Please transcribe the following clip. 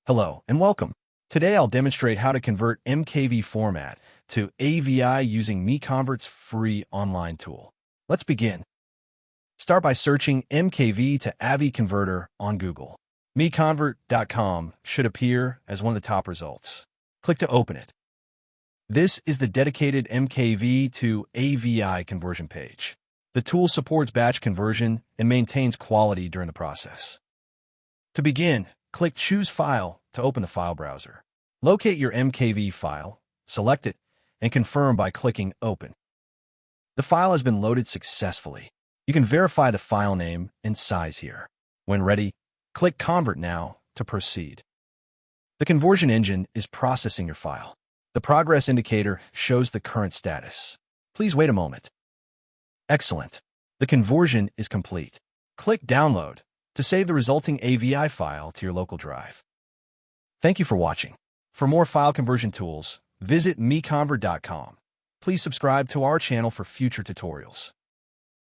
Hello and welcome. Today I'll demonstrate how to convert MKV format to AVI using MiConvert's free online tool. Let's begin. Start by searching MKV to AVI converter on Google. MiConvert.com should appear as one of the top results. Click to open it. This is the dedicated MKV to AVI conversion page. The tool supports batch conversion and maintains quality during the process. To begin, click Choose File to open the file browser. Locate your MKV file, select it, and confirm by clicking Open. The file has been loaded successfully. You can verify the file name and size here. When ready, click Convert Now to proceed. The conversion engine is processing your file. The progress indicator shows the current status. Please wait a moment. Excellent. The conversion is complete. Click Download to save the resulting AVI file to your local drive. Thank you for watching. For more file conversion tools, visit MiConvert.com. Please subscribe to our channel for future tutorials.